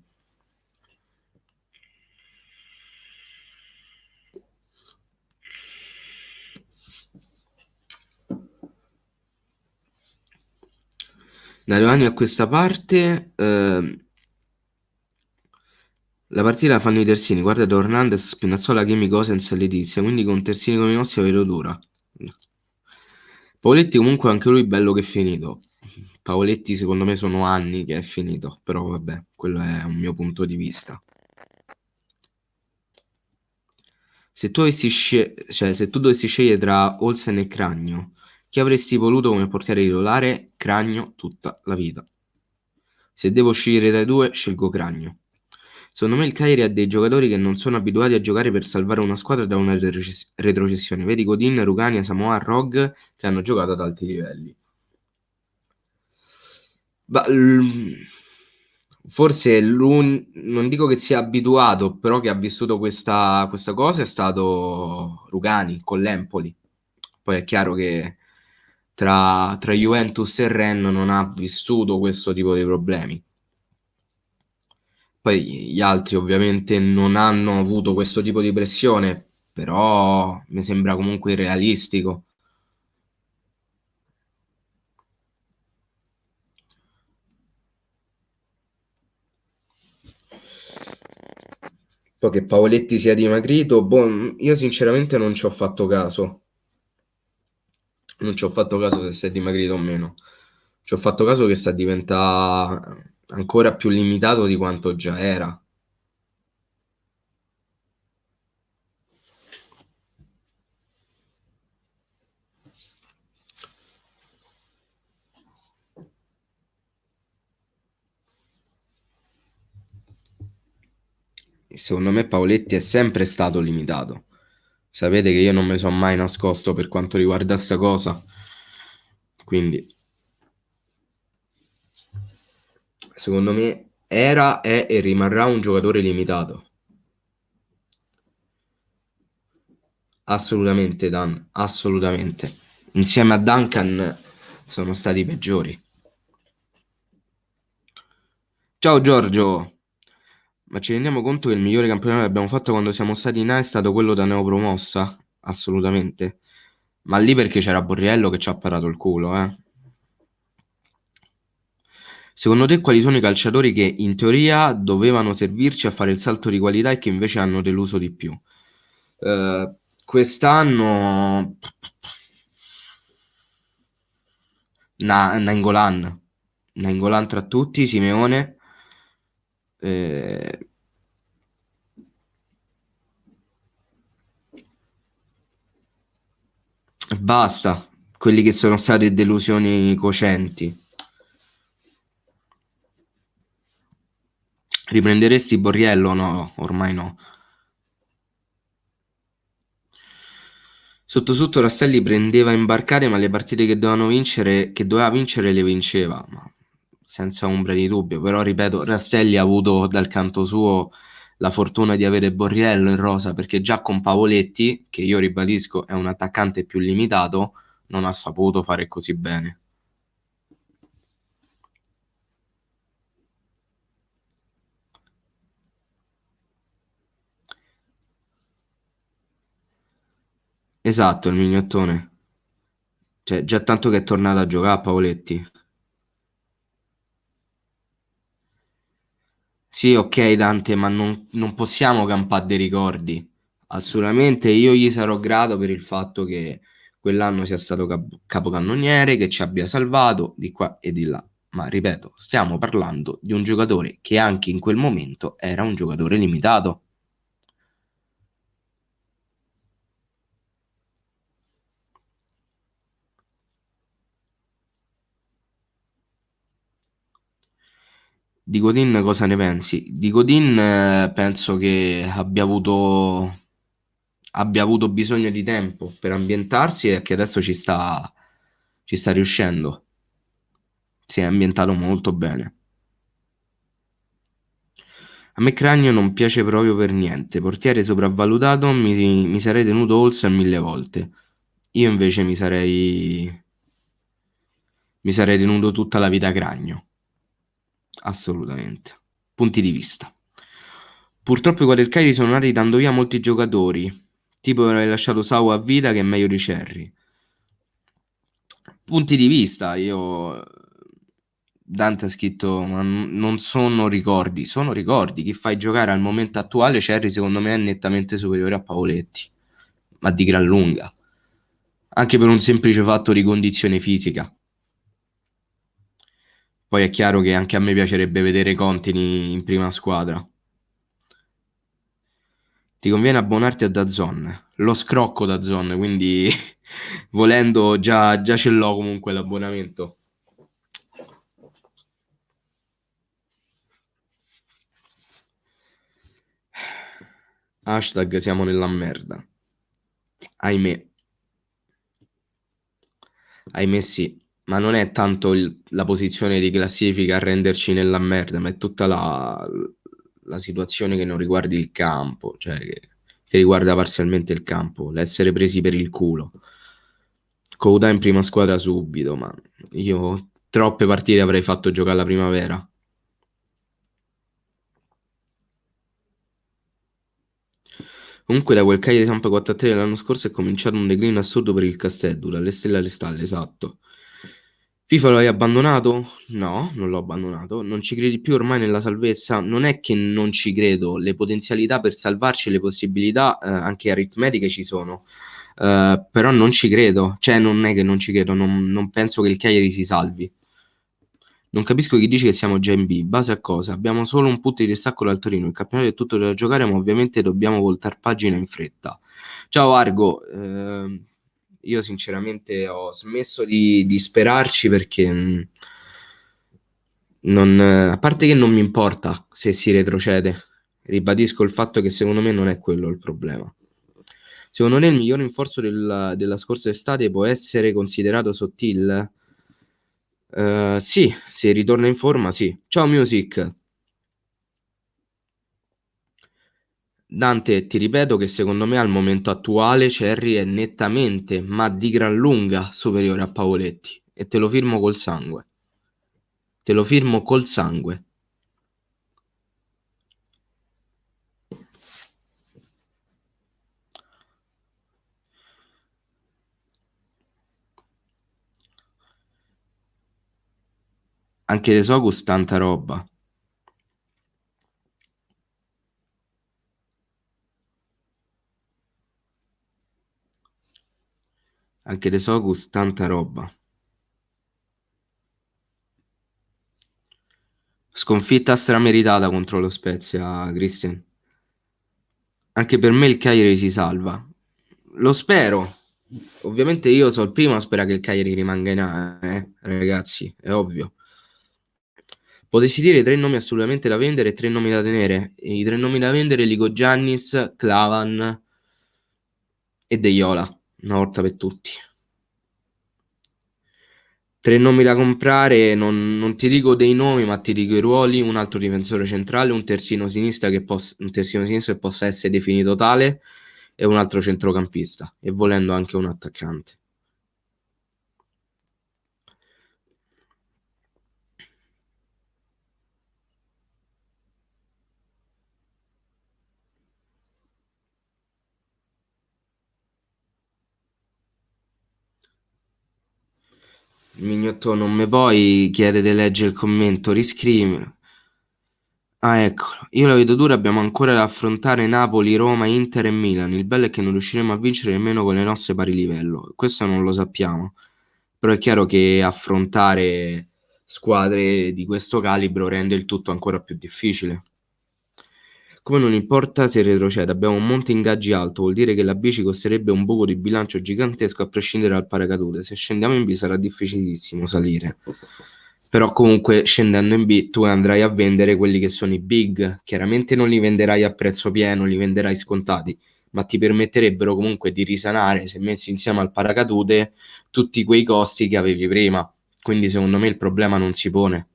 Da 2 anni a questa parte la partita la fanno i terzini, guarda da Hernandez, Spinazzola, Chimi, Gosens e Letizia, quindi con terzini come i nostri la vedo dura. Pavoletti comunque anche lui bello che è finito. Pavoletti secondo me sono anni che è finito, però vabbè, quello è un mio punto di vista. Se tu dovessi scegliere tra Olsen e Cragno, chi avresti voluto come portiere titolare? Cragno tutta la vita. Se devo scegliere dai due, scelgo Cragno. Secondo me il Cagliari ha dei giocatori che non sono abituati a giocare per salvare una squadra da una retrocessione. Vedi Godin, Rugania, Samoa, Rog che hanno giocato ad alti livelli. Forse non dico che sia abituato, però che ha vissuto questa cosa è stato Rugani con l'Empoli. Poi è chiaro che tra Juventus e Rennes non ha vissuto questo tipo di problemi. Poi gli altri ovviamente non hanno avuto questo tipo di pressione, però mi sembra comunque irrealistico. Poi che Pavoletti sia dimagrito, boh, io sinceramente non ci ho fatto caso. Non ci ho fatto caso se si è dimagrito o meno. Ci ho fatto caso che sta diventando ancora più limitato di quanto già era. E secondo me Pavoletti è sempre stato limitato. Sapete che io non mi sono mai nascosto per quanto riguarda sta cosa. Quindi, secondo me, era, è e rimarrà un giocatore limitato. Assolutamente, Dan, assolutamente. Insieme a Duncan sono stati i peggiori. Ciao Giorgio, ma ci rendiamo conto che il migliore campionato che abbiamo fatto quando siamo stati in A è stato quello da neopromossa? Assolutamente. Ma lì perché c'era Borriello che ci ha parato il culo, eh? Secondo te quali sono i calciatori che in teoria dovevano servirci a fare il salto di qualità e che invece hanno deluso di più? Quest'anno Nainggolan tra tutti, Simeone, Eh, basta, quelli che sono state delusioni cocenti. Riprenderesti Borriello? No, ormai no. Sotto sotto Rastelli prendeva a imbarcare, ma le partite che doveva vincere le vinceva, ma senza ombra di dubbio. Però, ripeto, Rastelli ha avuto dal canto suo la fortuna di avere Borriello in rosa, perché già con Pavoletti, che io ribadisco è un attaccante più limitato, non ha saputo fare così bene. Esatto, il mignottone. Cioè, già tanto che è tornato a giocare a Pavoletti. Sì, ok Dante, ma non possiamo campare dei ricordi. Assolutamente, io gli sarò grato per il fatto che quell'anno sia stato capocannoniere, che ci abbia salvato di qua e di là. Ma ripeto, stiamo parlando di un giocatore che anche in quel momento era un giocatore limitato. Di Godin cosa ne pensi? Di Godin penso che abbia avuto bisogno di tempo per ambientarsi e che adesso ci sta riuscendo. Si è ambientato molto bene. A me Cragno non piace proprio per niente. Portiere sopravvalutato, mi sarei tenuto Olsen 1000 volte. Io invece mi sarei tenuto tutta la vita Cragno. Assolutamente. Punti di vista. Purtroppo i Guadalcanali sono nati dando via molti giocatori. Tipo avrei lasciato Sau a vita che è meglio di Cerri. Punti di vista, io Dante ha scritto, ma non sono ricordi, sono ricordi. Chi fai giocare al momento attuale, Cerri secondo me è nettamente superiore a Pavoletti, ma di gran lunga, anche per un semplice fatto di condizione fisica. Poi è chiaro che anche a me piacerebbe vedere Conti in prima squadra. Ti conviene abbonarti a DAZN, lo scrocco DAZN, quindi volendo già ce l'ho comunque l'abbonamento. Hashtag siamo nella merda. Ahimè, ahimè sì. Ma non è tanto la posizione di classifica a renderci nella merda, ma è tutta la situazione che non riguarda il campo, cioè che riguarda parzialmente il campo, l'essere presi per il culo. Couta in prima squadra subito, ma io troppe partite avrei fatto giocare alla primavera. Comunque da quel Cagliari di Samp 4-3 dell'anno scorso è cominciato un declino assurdo per il Castello, dalle stelle alle stalle, esatto. FIFA lo hai abbandonato? No, non l'ho abbandonato. Non ci credi più ormai nella salvezza? Non è che non ci credo, le potenzialità per salvarci, le possibilità anche aritmetiche ci sono. Però non ci credo, cioè non è che non ci credo, non penso che il Cagliari si salvi. Non capisco chi dice che siamo già in B. Base a cosa? Abbiamo solo un punto di distacco dal Torino. Il campionato è tutto da giocare, ma ovviamente dobbiamo voltare pagina in fretta. Ciao Argo, io sinceramente ho smesso di sperarci perché a parte che non mi importa se si retrocede, ribadisco il fatto che secondo me non è quello il problema. Secondo me il miglior rinforzo della scorsa estate può essere considerato Sottil? Sì, se ritorna in forma, sì. Ciao Music. Dante, ti ripeto che secondo me al momento attuale Cerri è nettamente, ma di gran lunga, superiore a Pavoletti. E te lo firmo col sangue. Te lo firmo col sangue. Anche De Socus tanta roba. Anche De Socus tanta roba. Sconfitta strameritata contro lo Spezia, Christian. Anche per me il Cagliari si salva. Lo spero. Ovviamente io sono il primo a sperare che il Cagliari rimanga in A, ragazzi, è ovvio. Potessi dire 3 nomi assolutamente da vendere e 3 nomi da tenere. E i 3 nomi da vendere: Ligo Giannis, Clavan e De Jong, una volta per tutti. 3 nomi da comprare, non ti dico dei nomi, ma ti dico i ruoli: un altro difensore centrale, un terzino sinistro che possa essere definito tale, e un altro centrocampista, e volendo anche un attaccante. Mignotto, non me poi chiede di leggere il commento, riscrivimi. Ah, eccolo. Io la vedo dura, abbiamo ancora da affrontare Napoli, Roma, Inter e Milan. Il bello è che non riusciremo a vincere nemmeno con le nostre pari livello. Questo non lo sappiamo. Però è chiaro che affrontare squadre di questo calibro rende il tutto ancora più difficile. Come non importa se retrocede, abbiamo un monte ingaggi alto, vuol dire che la B ci costerebbe un buco di bilancio gigantesco a prescindere dal paracadute. Se scendiamo in B sarà difficilissimo salire. Però comunque scendendo in B tu andrai a vendere quelli che sono i big. Chiaramente non li venderai a prezzo pieno, li venderai scontati, ma ti permetterebbero comunque di risanare, se messi insieme al paracadute, tutti quei costi che avevi prima. Quindi secondo me il problema non si pone.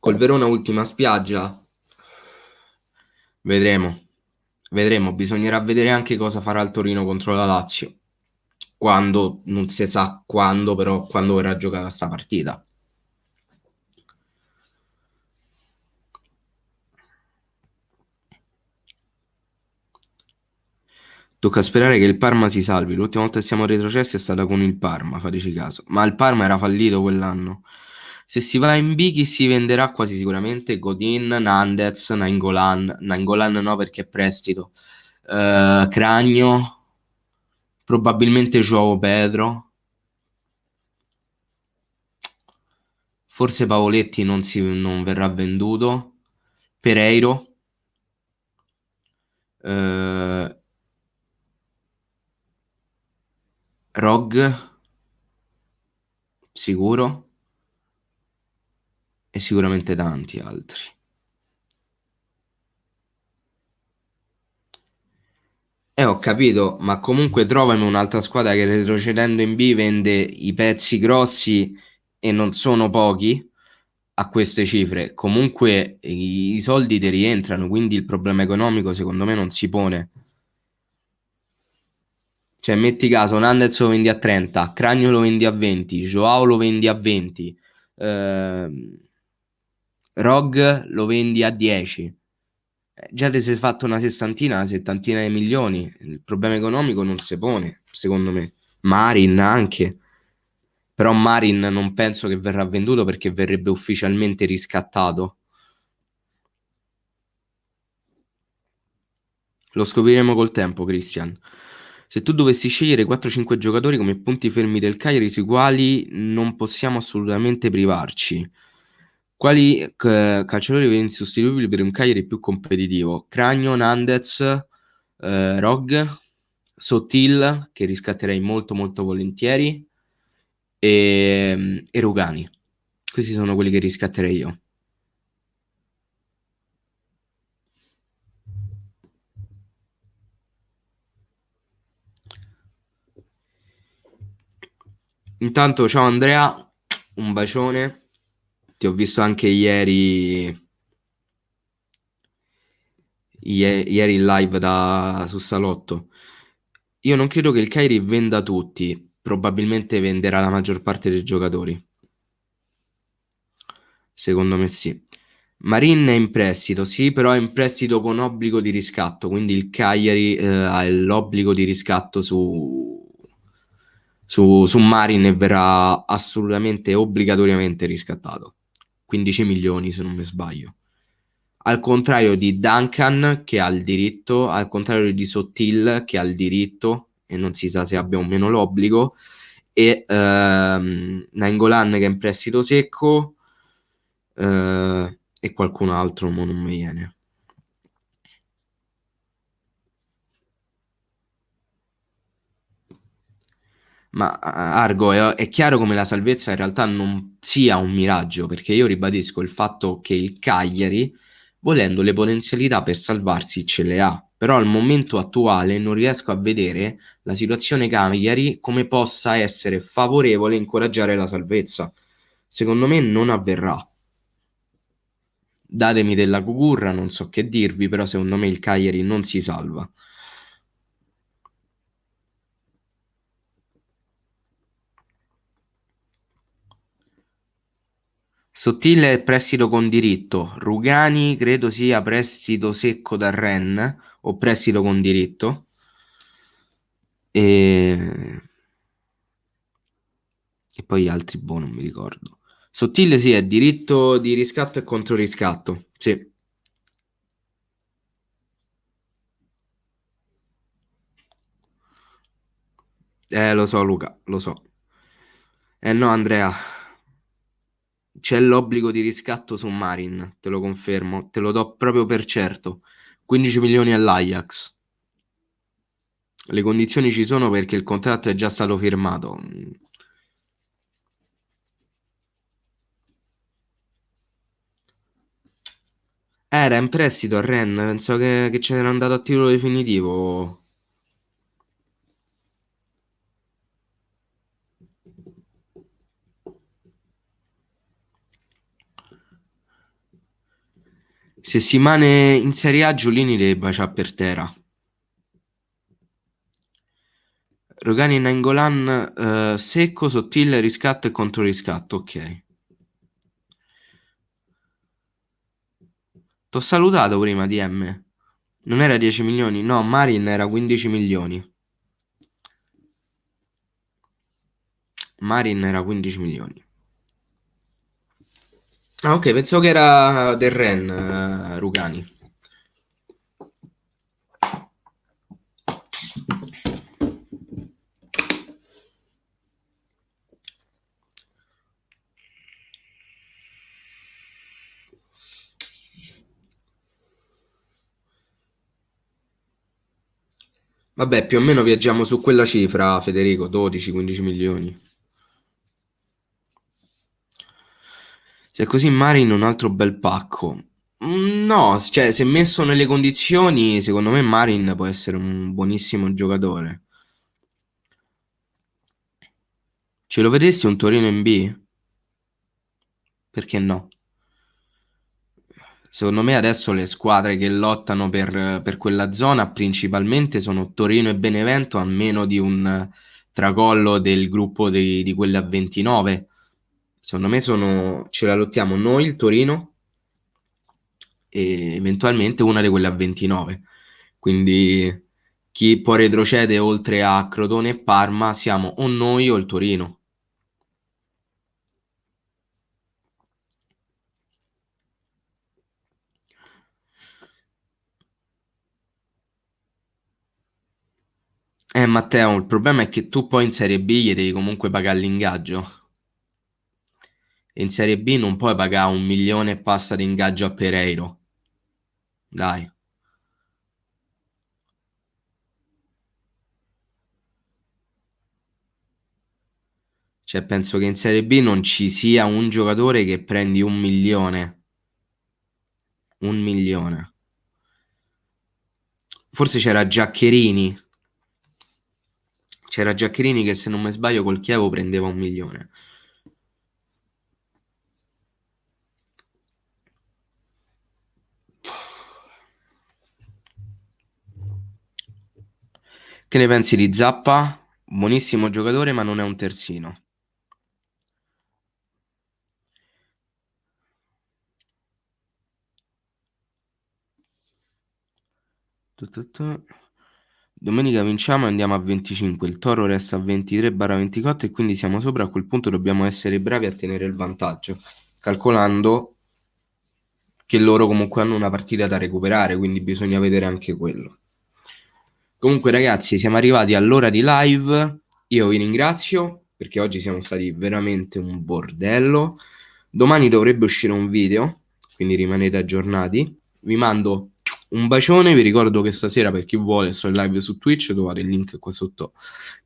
Col Verona ultima spiaggia? Vedremo. Vedremo, bisognerà vedere anche cosa farà il Torino contro la Lazio. Quando, non si sa quando, però quando verrà giocata sta partita. Tocca sperare che il Parma si salvi. L'ultima volta che siamo retrocessi è stata con il Parma, fateci caso. Ma il Parma era fallito quell'anno. Se si va in B, chi si venderà quasi sicuramente? Godin, Nandez, Nainggolan. Nainggolan no, perché è prestito. Cragno, probabilmente Joao Pedro. Forse Pavoletti non verrà venduto. Pereiro. eh, Rog, sicuro. E sicuramente tanti altri. Ho capito, ma comunque trovami un'altra squadra che retrocedendo in B vende i pezzi grossi, e non sono pochi, a queste cifre. Comunque i soldi ti rientrano, quindi il problema economico secondo me non si pone. Cioè, metti caso, Nandez lo vendi a 30, Cragno lo vendi a 20, Joao lo vendi a 20, ehm, Rog lo vendi a 10. Già ti sei fatto una settantina di milioni. Il problema economico non si pone, secondo me. Marin anche. Però Marin non penso che verrà venduto, perché verrebbe ufficialmente riscattato. Lo scopriremo col tempo, Christian. Se tu dovessi scegliere 4-5 giocatori come punti fermi del Cagliari sui quali non possiamo assolutamente privarci, quali calciatori vengono insostituibili per un Cagliari più competitivo? Cragno, Nandez, Rog, Sottil, che riscatterei molto molto volentieri, e Rugani. Questi sono quelli che riscatterei io. Intanto, ciao Andrea, un bacione. Ti ho visto anche ieri in live su Salotto. Io non credo che il Cagliari venda tutti, probabilmente venderà la maggior parte dei giocatori. Secondo me sì. Marin è in prestito, sì, però è in prestito con obbligo di riscatto, quindi il Cagliari ha l'obbligo di riscatto su Marin, e verrà assolutamente obbligatoriamente riscattato. 15 milioni se non mi sbaglio. Al contrario di Duncan che ha il diritto, al contrario di Sottil che ha il diritto e non si sa se abbia o meno l'obbligo, e Nainggolan che è in prestito secco, e qualcun altro, ma non mi viene. Ma Argo, è chiaro come la salvezza in realtà non sia un miraggio, perché io ribadisco il fatto che il Cagliari, volendo le potenzialità per salvarsi, ce le ha. Però al momento attuale non riesco a vedere la situazione Cagliari come possa essere favorevole a incoraggiare la salvezza. Secondo me non avverrà. Datemi della cucurra, non so che dirvi, però secondo me il Cagliari non si salva. Sottile è prestito con diritto. Rugani credo sia prestito secco da Rennes o prestito con diritto. E, e poi altri, boh, non mi ricordo. Sottile sì, è diritto di riscatto e controriscatto. Sì, lo so Luca, lo so. No Andrea, c'è l'obbligo di riscatto su Marin, te lo confermo, te lo do proprio per certo. 15 milioni all'Ajax. Le condizioni ci sono perché il contratto è già stato firmato. Era in prestito a Rennes, penso che ce n'era andato a titolo definitivo. Se si rimane in Serie A, Giulini deve baciare per terra. Rogani e Nainggolan, secco, sottile, riscatto e controriscatto. Ok. T'ho salutato prima, DM. Non era 10 milioni? No, Marin era 15 milioni. Marin era 15 milioni. Ah, ok, pensavo che era del Ren, Rugani. Vabbè, più o meno viaggiamo su quella cifra, Federico, 12-15 milioni. Se è così Marin un altro bel pacco. No, cioè, se messo nelle condizioni, secondo me Marin può essere un buonissimo giocatore. Ce lo vedresti un Torino in B? Perché no? Secondo me adesso le squadre che lottano per quella zona principalmente sono Torino e Benevento, a meno di un tracollo del gruppo di quelle a 29. Secondo me ce la lottiamo noi, il Torino, e eventualmente una di quelle a 29. Quindi chi poi retrocede oltre a Crotone e Parma siamo o noi o il Torino. Matteo, il problema è che tu poi in Serie B gli devi comunque pagare l'ingaggio. E in Serie B non puoi pagare 1 milione e passa di ingaggio a Pereiro. Dai. Cioè, penso che in Serie B non ci sia un giocatore che prendi 1 milione. 1 milione. Forse c'era Giaccherini. C'era Giaccherini che se non mi sbaglio col Chievo prendeva 1 milione. Che ne pensi di Zappa? Buonissimo giocatore, ma non è un terzino. Tu, tu, tu. Domenica vinciamo e andiamo a 25. Il Toro resta a 23/24 e quindi siamo sopra. A quel punto dobbiamo essere bravi a tenere il vantaggio. Calcolando che loro comunque hanno una partita da recuperare, quindi bisogna vedere anche quello. Comunque ragazzi, siamo arrivati all'ora di live, io vi ringrazio perché oggi siamo stati veramente un bordello. Domani dovrebbe uscire un video, quindi rimanete aggiornati. Vi mando un bacione, vi ricordo che stasera per chi vuole sto in live su Twitch, trovate il link qua sotto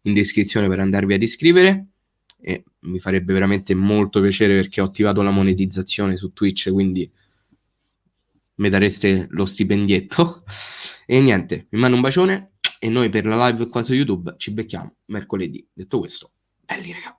in descrizione per andarvi ad iscrivere e mi farebbe veramente molto piacere perché ho attivato la monetizzazione su Twitch, quindi mi dareste lo stipendietto. E niente, vi mando un bacione e noi per la live qua su YouTube ci becchiamo mercoledì. Detto questo, belli raga.